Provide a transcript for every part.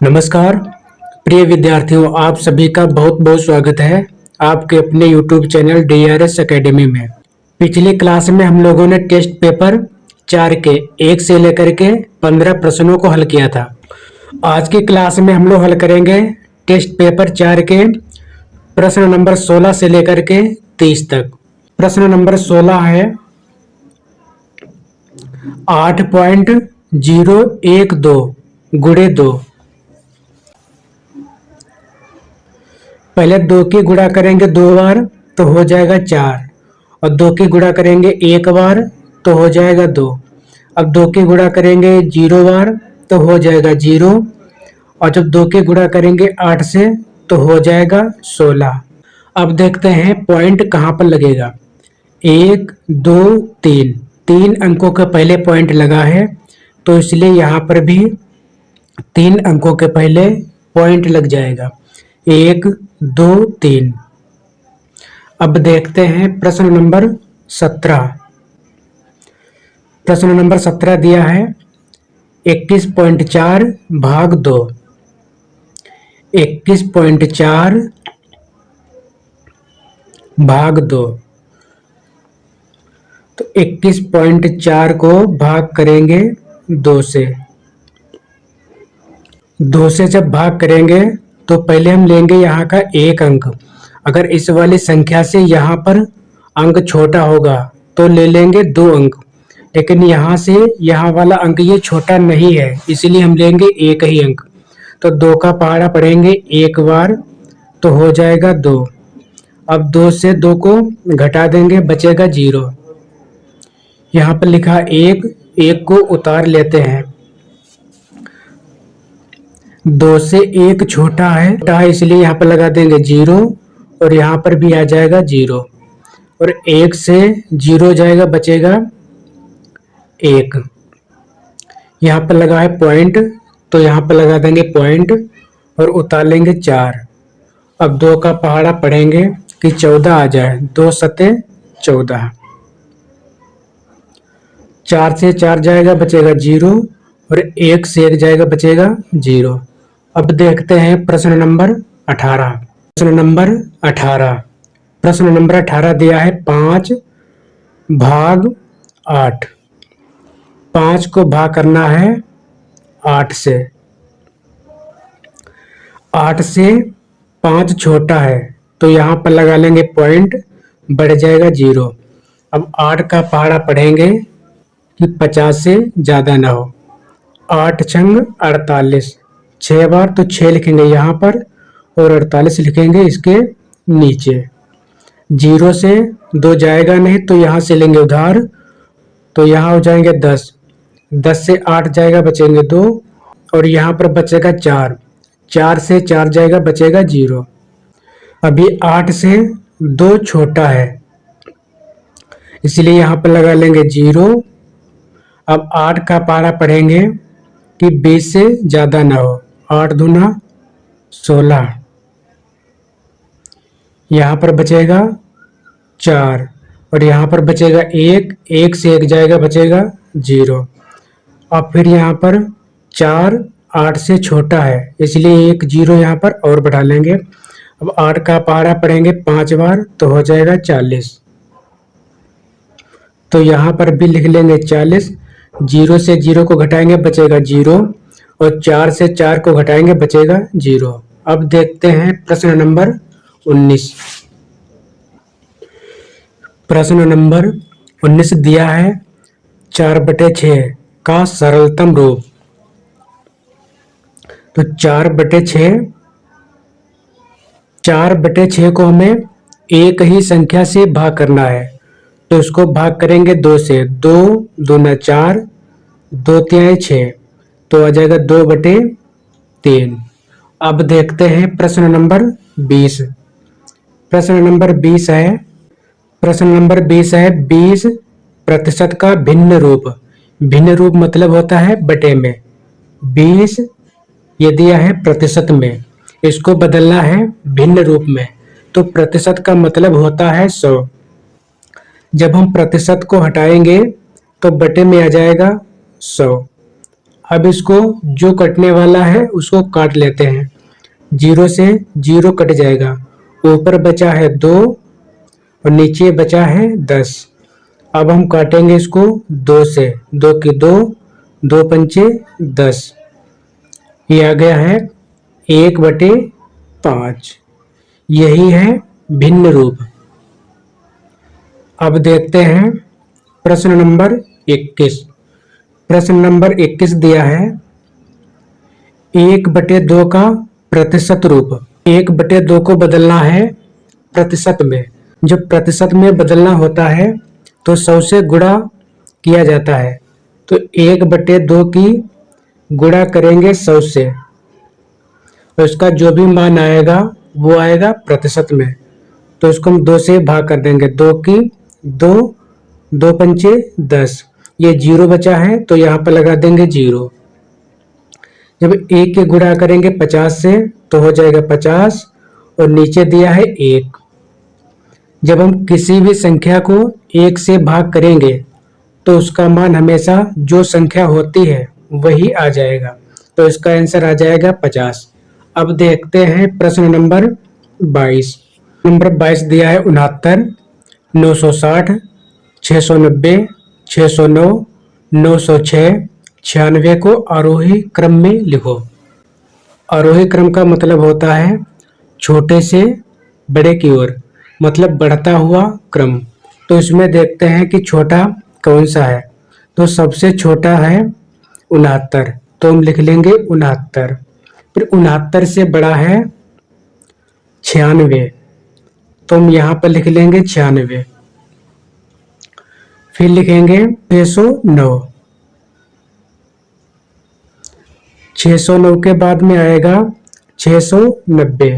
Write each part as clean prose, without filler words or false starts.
नमस्कार प्रिय विद्यार्थियों, आप सभी का बहुत बहुत स्वागत है आपके अपने YouTube चैनल DRS एकेडमी में। पिछली क्लास में हम लोगों ने टेस्ट पेपर 4 के 1 से लेकर के 15 प्रश्नों को हल किया था। आज की क्लास में हम लोग हल करेंगे टेस्ट पेपर 4 के प्रश्न नंबर 16 से लेकर के 30 तक। प्रश्न नंबर 16 है 8.012 गुणे 2। पहले 2 की गुणा करेंगे 2 बार तो हो जाएगा 4, और 2 की गुणा करेंगे 1 बार तो हो जाएगा 2। अब 2 की गुणा करेंगे 0 बार तो हो जाएगा 0, और जब 2 की गुणा करेंगे 8 से तो हो जाएगा 16। अब देखते हैं पॉइंट कहाँ पर लगेगा। 1 2 3 3 अंकों के पहले पॉइंट लगा है, तो इसलिए यहाँ पर भी 3 अंकों के पहले पॉइंट लग जाएगा। 1 2 3। अब देखते हैं प्रश्न नंबर 17। प्रश्न नंबर 17 दिया है 21.4 भाग 2। 21.4 भाग 2। तो 21.4 को भाग करेंगे 2 से। 2 से जब भाग करेंगे तो पहले हम लेंगे यहाँ का 1 अंक। अगर इस वाली संख्या से यहाँ पर अंक छोटा होगा तो ले लेंगे 2 अंक, लेकिन यहाँ से यहाँ वाला अंक ये छोटा नहीं है, इसलिए हम लेंगे 1 ही अंक। तो 2 का पहाड़ा पढ़ेंगे 1 बार तो हो जाएगा 2। अब 2 से 2 को घटा देंगे, बचेगा 0। यहाँ पर लिखा 1 को उतार लेते हैं। 2 से 1 छोटा है इसलिए यहाँ पर लगा देंगे 0, और यहाँ पर भी आ जाएगा 0, और 1 से 0 जाएगा, बचेगा 1। यहाँ पर लगा है पॉइंट, तो यहाँ पर लगा देंगे पॉइंट और उतार लेंगे 4। अब 2 का पहाड़ा पढ़ेंगे कि 14 आ जाए। 2 सते 14। 4 से 4 जाएगा, बचेगा 0, और 1 से 1 जाएगा, बचेगा 0। अब देखते हैं प्रश्न नंबर 18। प्रश्न नंबर 18। प्रश्न नंबर 18 दिया है 5 भाग 8। 5 को भाग करना है 8 से। 8 से 5 छोटा है, तो यहाँ पर लगा लेंगे पॉइंट, बढ़ जाएगा 0। अब 8 का पहाड़ा पढ़ेंगे कि 50 से ज़्यादा ना हो। 8 छंग 48, 6 बार तो 6 लिखेंगे यहाँ पर, और 48 लिखेंगे इसके नीचे। 0 से 2 जाएगा नहीं, तो यहाँ से लेंगे उधार, तो यहाँ हो जाएंगे 10। 10 से 8 जाएगा, बचेंगे 2, और यहाँ पर बचेगा 4। 4 से 4 जाएगा, बचेगा 0। अभी 8 से 2 छोटा है, इसलिए यहाँ पर लगा लेंगे 0। अब 8 का पहाड़ा पढ़ेंगे कि 20 से ज़्यादा ना हो। 8 दूना 16। यहाँ पर बचेगा 4, और यहाँ पर बचेगा 1। 1 से 1 जाएगा, बचेगा 0। अब फिर यहाँ पर 4 8 से छोटा है, इसलिए 1 0 यहाँ पर और बढ़ा लेंगे। अब 8 का पहाड़ा पढ़ेंगे 5 बार तो हो जाएगा 40। तो यहाँ पर भी लिख लेंगे 40। 0 से 0 को घटाएंगे, बचेगा 0, और 4 से 4 को घटाएंगे, बचेगा 0। अब देखते हैं प्रश्न नंबर 19। प्रश्न नंबर 19 दिया है 4/6 का सरलतम रूप। तो 4/6 को हमें एक ही संख्या से भाग करना है, तो इसको भाग करेंगे 2 से। 2 दूना 4, 2 तिहाई 6, तो आ जाएगा 2/3। अब देखते हैं प्रश्न नंबर 20। प्रश्न नंबर 20 है 20% का भिन्न रूप। भिन्न रूप मतलब होता है बटे में। 20 ये दिया है प्रतिशत में, इसको बदलना है भिन्न रूप में, तो प्रतिशत का मतलब होता है 100। जब हम प्रतिशत को हटाएंगे तो बटे में आ जाएगा 100। अब इसको जो कटने वाला है उसको काट लेते हैं। 0 से 0 कट जाएगा, ऊपर बचा है 2 और नीचे बचा है 10। अब हम काटेंगे इसको 2 से, 2 की 2, 2 पंचे 10। ये आ गया है 1/5। यही है भिन्न रूप। अब देखते हैं प्रश्न नंबर 21। प्रश्न नंबर 21 दिया है 1/2 का प्रतिशत रूप। 1/2 को बदलना है प्रतिशत में। जब प्रतिशत में बदलना होता है तो 100 से गुणा किया जाता है। तो 1/2 की गुणा करेंगे 100 से, और इसका जो भी मान आएगा वो आएगा प्रतिशत में। तो इसको हम 2 से भाग कर देंगे। 2 की 2, 2 पंचे 10। ये 0 बचा है तो यहाँ पर लगा देंगे 0। जब 1 के गुणा करेंगे 50 से तो हो जाएगा 50, और नीचे दिया है 1। जब हम किसी भी संख्या को 1 से भाग करेंगे तो उसका मान हमेशा जो संख्या होती है वही आ जाएगा। तो इसका आंसर आ जाएगा 50। अब देखते हैं प्रश्न नंबर 22। नंबर 22 दिया है 69, 960, 690, 609, 906, 96 को आरोही क्रम में लिखो। आरोही क्रम का मतलब होता है छोटे से बड़े की ओर, मतलब बढ़ता हुआ क्रम। तो इसमें देखते हैं कि छोटा कौन सा है। तो सबसे छोटा है 69, तो हम लिख लेंगे 69। फिर 69 से बड़ा है 96, तो हम यहाँ पर लिख लेंगे 96। फिर लिखेंगे 609। 609 के बाद में आएगा 690,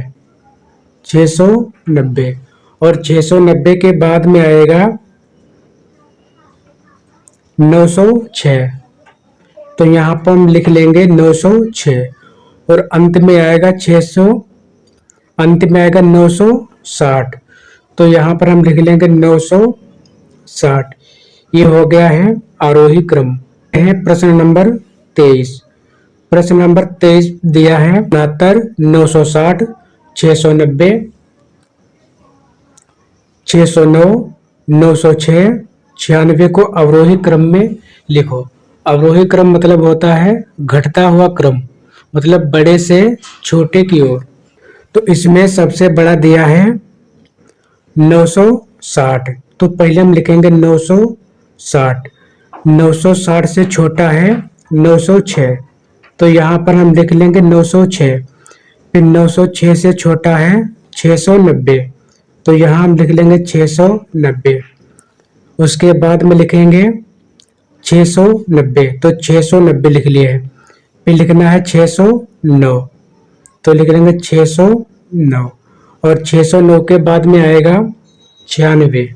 690, और 690 के बाद में आएगा 906। तो यहाँ पर हम लिख लेंगे 906, और अंत में आएगा अंत में आएगा 960। तो यहाँ पर हम लिख लेंगे 960। ये हो गया है आरोही क्रम। है प्रश्न नंबर 23। प्रश्न नंबर 23 दिया है 69, 960, 690, 609, 906, 96 को अवरोही क्रम में लिखो। अवरोही क्रम मतलब होता है घटता हुआ क्रम, मतलब बड़े से छोटे की ओर। तो इसमें सबसे बड़ा दिया है 960, तो पहले हम लिखेंगे 960। 960 से छोटा है 906, तो यहाँ पर हम लिख लेंगे 906। फिर 906 से छोटा है 690, तो यहाँ हम लिख लेंगे 690। उसके बाद में लिखेंगे 690, तो 690 लिख लिए। फिर लिखना है 609, तो लिख लेंगे 609, और 609 के बाद में आएगा 96,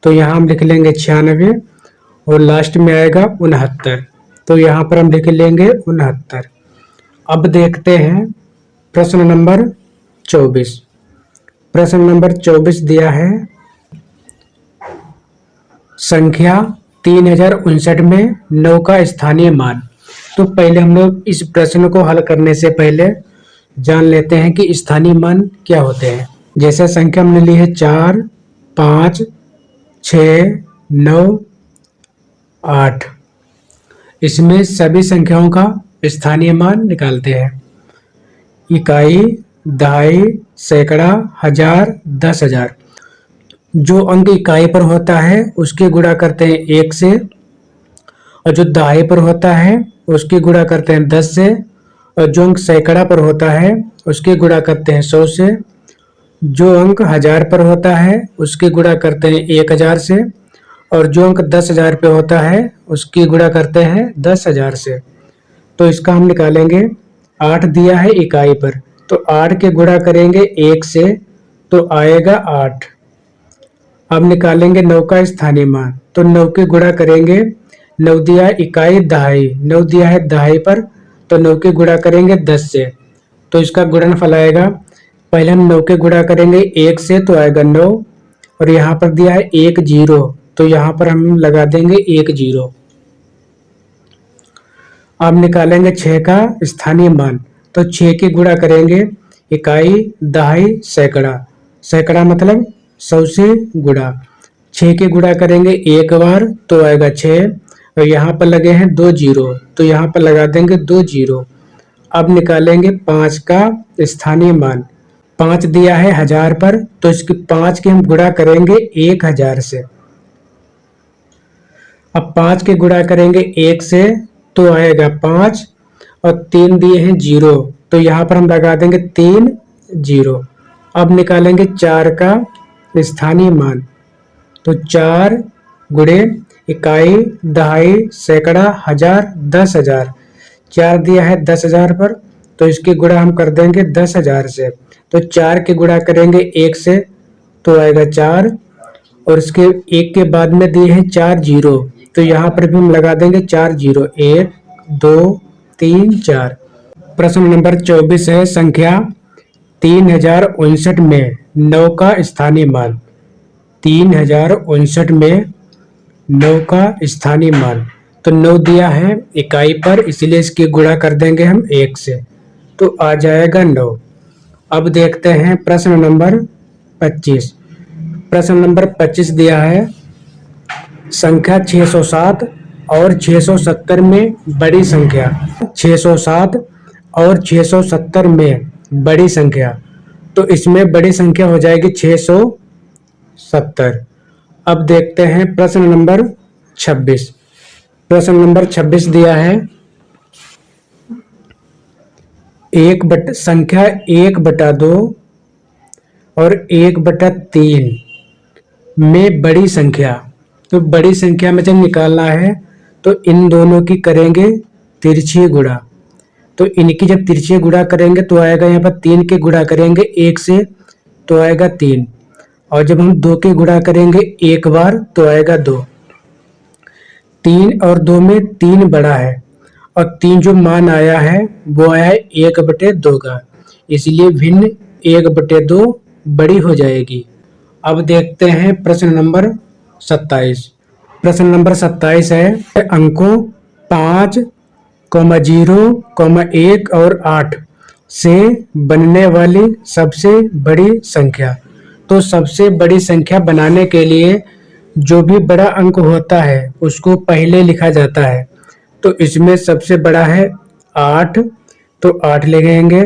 तो यहाँ हम लिख लेंगे 96, और लास्ट में आएगा 69, तो यहाँ पर हम लिख लेंगे 69। अब देखते हैं प्रश्न नंबर 24। प्रश्न नंबर 24 दिया है संख्या 3059 में 9 का स्थानीय मान। तो पहले हम लोग इस प्रश्न को हल करने से पहले जान लेते हैं कि स्थानीय मान क्या होते हैं। जैसे संख्या हमने ली है 4, 5, 6, 9, 8। इसमें सभी संख्याओं का स्थानीय मान निकालते हैं। इकाई, दहाई, सैकड़ा, हजार, 10,000। जो अंक इकाई पर होता है उसकी गुणा करते हैं 1 से, और जो दहाई पर होता है उसकी गुणा करते हैं 10 से, और जो अंक सैकड़ा पर होता है उसकी गुणा करते हैं 100 से, जो अंक 1000 पर होता है उसकी गुणा करते हैं 1000 से, और जो अंक 10,000 पे होता है उसकी गुणा करते हैं 10,000 से। तो इसका हम निकालेंगे। 8 दिया है इकाई पर, तो 8 के गुणा करेंगे 1 से, तो आएगा 8। अब निकालेंगे 9 का स्थानीय मान, तो 9 के गुणा करेंगे। 9 दिया है इकाई, दहाई, 9 दिया है दहाई पर, तो 9 के गुणा करेंगे 10 से, तो इसका गुणनफल आएगा। पहले हम 9 के गुणा करेंगे 1 से, तो आएगा 9, और यहाँ पर दिया है 1 0, तो यहाँ पर हम लगा देंगे 1 0। अब निकालेंगे 6 का स्थानीय मान। तो 6 की गुणा करेंगे इकाई, दहाई, सैकड़ा। सैकड़ा मतलब 100 से गुणा। 6 की गुणा करेंगे एक बार तो आएगा 6, और यहाँ पर लगे हैं 2 जीरो, तो यहाँ पर लगा देंगे 2 जीरो। अब निकालेंगे 5 का स्थानीय मान। 5 दिया है 1000 पर, तो इसकी 5 की हम गुणा करेंगे 1000 से। अब 5 के गुणा करेंगे 1 से तो आएगा 5, और 3 दिए हैं 0, तो यहाँ पर हम लगा देंगे 3 जीरो। अब निकालेंगे 4 का स्थानीय मान। तो 4 गुणे इकाई, दहाई, सैकड़ा, हजार, 10,000। 4 दिया है 10,000 पर, तो इसकी गुणा हम कर देंगे 10,000 से। तो 4 की गुणा करेंगे 1 से तो आएगा 4, और इसके 1 के बाद में दिए हैं 4 जीरो, तो यहाँ पर भी हम लगा देंगे 4 जीरो। 1 2 3 4। प्रश्न नंबर 24 है, संख्या 3059 में 9 का स्थानीय मान। 3059 में 9 का स्थानीय मान। तो 9 दिया है इकाई पर, इसलिए इसकी गुणा कर देंगे हम 1 से, तो आ जाएगा 9। अब देखते हैं प्रश्न नंबर 25। प्रश्न नंबर 25 दिया है, संख्या 607 और 670 में बड़ी संख्या। 607 और 670 में बड़ी संख्या, तो इसमें बड़ी संख्या हो जाएगी 670। अब देखते हैं प्रश्न नंबर 26। प्रश्न नंबर 26 दिया है, संख्या 1/2 और 1/3 में बड़ी संख्या। तो बड़ी संख्या में जब निकालना है तो इन दोनों की करेंगे तिरछी गुणा। तो इनकी जब तिरछी गुणा करेंगे तो आएगा, यहाँ पर 3 के गुणा करेंगे 1 से तो आएगा 3, और जब हम 2 के गुणा करेंगे एक बार तो आएगा 2। 3 और 2 में 3 बड़ा है, और 3 जो मान आया है वो आया है 1/2 का, इसलिए भिन्न 1/2 बड़ी हो जाएगी। अब देखते हैं प्रश्न नंबर 27। प्रश्न नंबर 27 है, अंकों 5, 0, 1 और 8 से बनने वाली सबसे बड़ी संख्या। तो सबसे बड़ी संख्या बनाने के लिए जो भी बड़ा अंक होता है उसको पहले लिखा जाता है। तो इसमें सबसे बड़ा है 8, तो 8 लिखेंगे,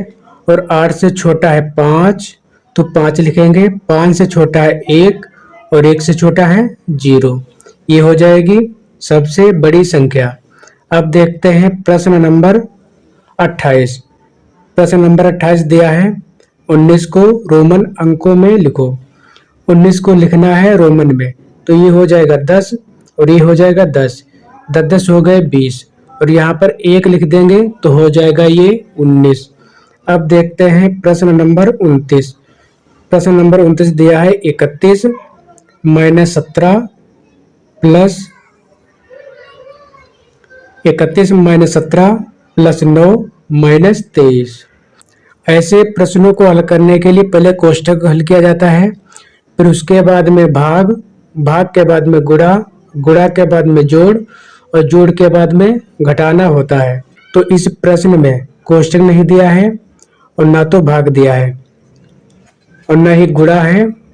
और 8 से छोटा है 5, तो 5 लिखेंगे। 5 से छोटा है 1, और 1 से छोटा है 0। ये हो जाएगी सबसे बड़ी संख्या। अब देखते हैं प्रश्न नंबर 28। प्रश्न नंबर 28 दिया है, 19 को रोमन अंकों में लिखो। 19 को लिखना है रोमन में, तो ये हो जाएगा 10, और ये हो जाएगा 10। 10 10 हो गए 20, और यहाँ पर 1 लिख देंगे तो हो जाएगा ये 19। अब देखते हैं प्रश्न नंबर 29। प्रश्न नंबर 29 दिया है, 31 - 17 प्लस 31 - 17 प्लस 9 - 23। ऐसे प्रश्नों को हल करने के लिए पहले कोष्ठक हल किया जाता है, फिर उसके बाद में भाग, भाग के बाद में गुणा, गुणा के बाद में जोड़, और जोड़ के बाद में घटाना होता है। तो इस प्रश्न में कोष्ठक नहीं दिया है, और ना तो भाग दिया है, और ना ही गुणा है।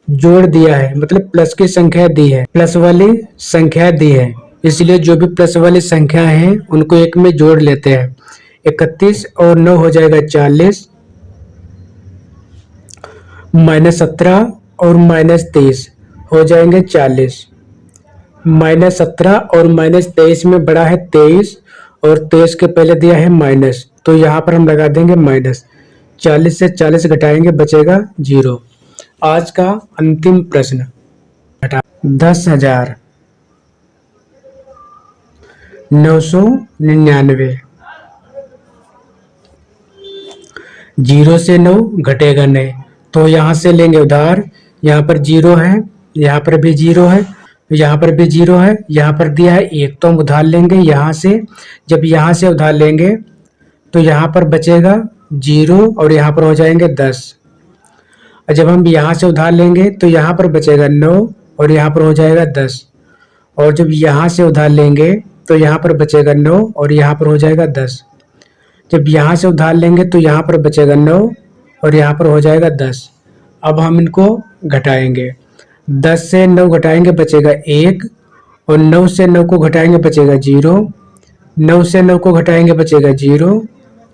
जोड़ दिया है, मतलब प्लस की संख्या दी है, प्लस वाली संख्या दी है, इसलिए जो भी प्लस वाली संख्या है उनको एक में जोड़ लेते हैं। 31 और 9 हो जाएगा 40, -17 और -23 हो जाएंगे 40। -17 और -23 में बड़ा है 23, और 23 के पहले दिया है माइनस, तो यहाँ पर हम लगा देंगे माइनस। 40 से 40 घटाएंगे, बचेगा 0। आज का अंतिम प्रश्न, 10,999। 0 से 9 घटेगा नहीं, तो यहाँ से लेंगे उधार। यहाँ पर 0 है, यहाँ पर भी 0 है, यहाँ पर भी 0 है, यहाँ पर दिया है 1, तो हम उधार लेंगे यहाँ से। जब यहाँ से उधार लेंगे तो यहाँ पर बचेगा 0, और यहाँ पर हो जाएंगे 10। और जब हम यहाँ से उधार लेंगे तो यहाँ पर बचेगा 9, और यहाँ पर हो जाएगा 10। और जब यहाँ से उधार लेंगे तो यहाँ पर बचेगा 9 और यहाँ पर हो जाएगा 10। जब यहाँ से उधार लेंगे तो यहाँ पर बचेगा 9 और यहाँ पर हो जाएगा 10। अब हम इनको घटाएंगे, 10 से 9 घटाएंगे बचेगा 1 और 9 से 9 को घटाएंगे बचेगा 0, 9 से 9 को घटाएंगे बचेगा 0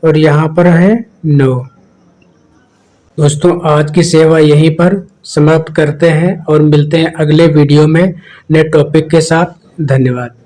और यहाँ पर है 9। दोस्तों आज की सेवा यहीं पर समाप्त करते हैं और मिलते हैं अगले वीडियो में नए टॉपिक के साथ। धन्यवाद।